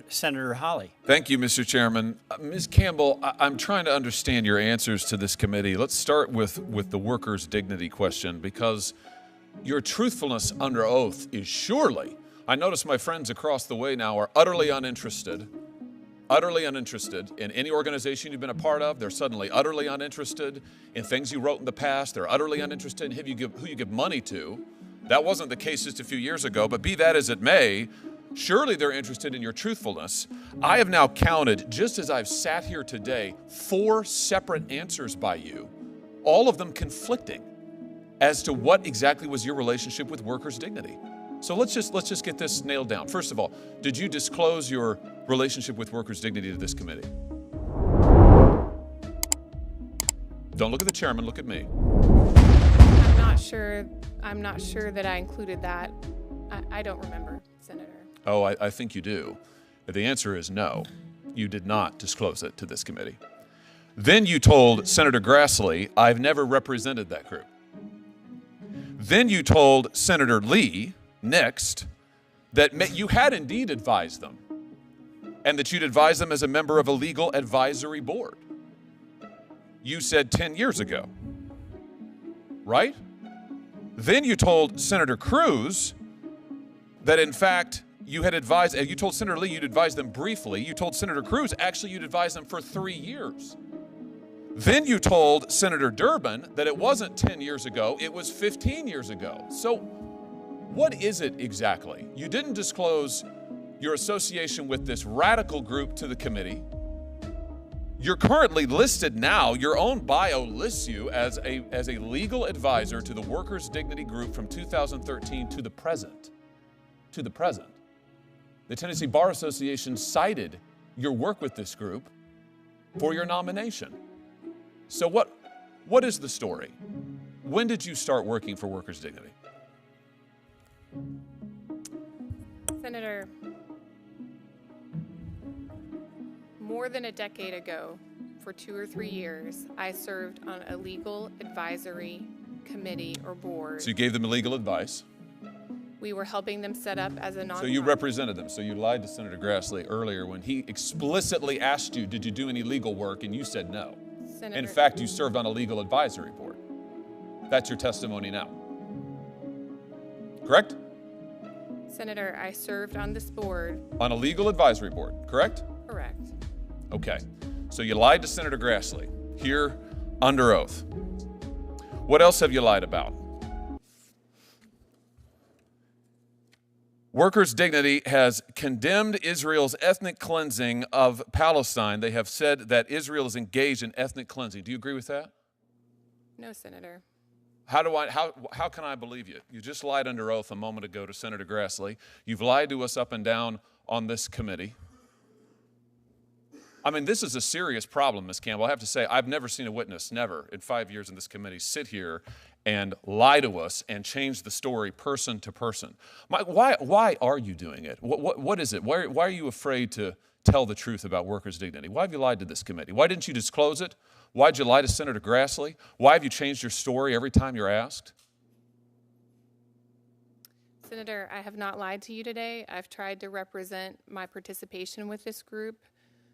Senator Hawley. Thank you, Mr. Chairman. Ms. Campbell, I'm trying to understand your answers to this committee. Let's start with the workers' dignity question, because your truthfulness under oath is surely, I notice my friends across the way now are utterly uninterested in any organization you've been a part of. They're suddenly utterly uninterested in things you wrote in the past. They're utterly uninterested in who you give money to. That wasn't the case just a few years ago, but be that as it may, surely they're interested in your truthfulness. I have now counted, just as I've sat here today, 4 separate answers by you, all of them conflicting as to what exactly was your relationship with workers' dignity. So let's just get this nailed down. First of all, did you disclose your relationship with workers' dignity to this committee? Don't look at the chairman, look at me. I'm not sure that I included that. I don't remember, Senator. Oh, I think you do. The answer is no. You did not disclose it to this committee. Then you told Senator Grassley, I've never represented that group. Then you told Senator Lee, next, that you had indeed advised them, and that you'd advised them as a member of a legal advisory board. You said 10 years ago, right? Then you told Senator Cruz that, in fact, you told Senator Lee you'd advised them briefly. You told Senator Cruz, actually, you'd advised them for 3 years. Then you told Senator Durbin that it wasn't 10 years ago, it was 15 years ago. So what is it exactly? You didn't disclose your association with this radical group to the committee. You're currently listed now, your own bio lists you as a legal advisor to the Workers' Dignity Group from 2013 to the present. To the present. The Tennessee Bar Association cited your work with this group for your nomination. So what is the story? When did you start working for Workers' Dignity? Senator, more than a decade ago, for 2 or 3 years, I served on a legal advisory committee or board. So you gave them legal advice. We were helping them set up as a nonprofit. So you represented them. So you lied to Senator Grassley earlier when he explicitly asked you, did you do any legal work? And you said no. In fact, you served on a legal advisory board. That's your testimony now. Correct? Senator, I served on this board. On a legal advisory board, correct? Correct. Okay. So you lied to Senator Grassley here under oath. What else have you lied about? Workers' Dignity has condemned Israel's ethnic cleansing of Palestine. They have said that Israel is engaged in ethnic cleansing. Do you agree with that? No, Senator. How can I believe you? You just lied under oath a moment ago to Senator Grassley. You've lied to us up and down on this committee. I mean, this is a serious problem, Ms. Campbell. I have to say, I've never seen a witness, never, in 5 years in this committee, sit here and lie to us and change the story person to person. Why are you doing it? What is it? Why are you afraid to tell the truth about workers' dignity? Why have you lied to this committee? Why didn't you disclose it? Why did you lie to Senator Grassley? Why have you changed your story every time you're asked? Senator, I have not lied to you today. I've tried to represent my participation with this group.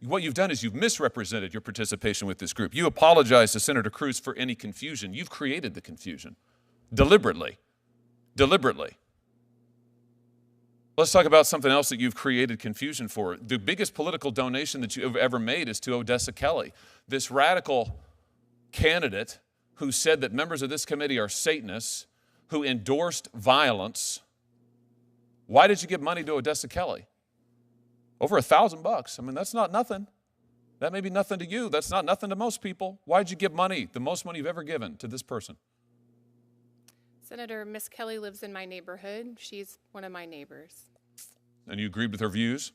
What you've done is you've misrepresented your participation with this group. You apologize to Senator Cruz for any confusion. You've created the confusion. Deliberately. Deliberately. Let's talk about something else that you've created confusion for. The biggest political donation that you have ever made is to Odessa Kelly, this radical candidate who said that members of this committee are Satanists, who endorsed violence. Why did you give money to Odessa Kelly? Over $1,000. I mean, that's not nothing. That may be nothing to you. That's not nothing to most people. Why did you give money, the most money you've ever given, to this person? Senator, Miss Kelly lives in my neighborhood. She's one of my neighbors. And you agreed with her views?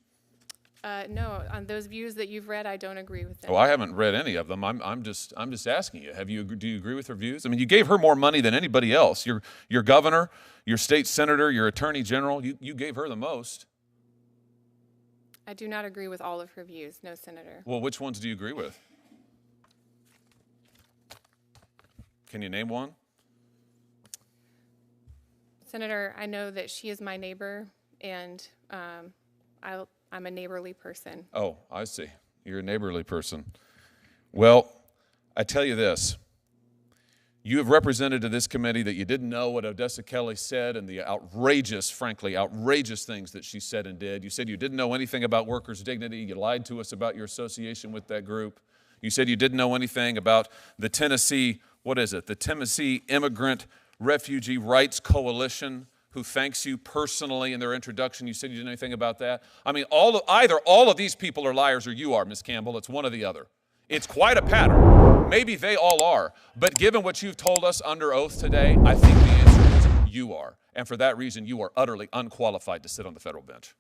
No, on those views that you've read, I don't agree with them. Oh, I haven't read any of them. I'm just asking you. Do you agree with her views? I mean, you gave her more money than anybody else. Your governor, your state senator, your attorney general. You gave her the most. I do not agree with all of her views, no, Senator. Well, which ones do you agree with? Can you name one? Senator, I know that she is my neighbor, and I'm a neighborly person. Oh, I see. You're a neighborly person. Well, I tell you this. You have represented to this committee that you didn't know what Odessa Kelly said and the frankly outrageous things that she said and did. You said you didn't know anything about workers' dignity. You lied to us about your association with that group. You said you didn't know anything about the Tennessee Immigrant Refugee Rights Coalition, who thanks you personally in their introduction. You said you didn't know anything about that. I mean, either all of these people are liars or you are, Ms. Campbell. It's one or the other. It's quite a pattern. Maybe they all are. But given what you've told us under oath today, I think the answer is you are. And for that reason, you are utterly unqualified to sit on the federal bench.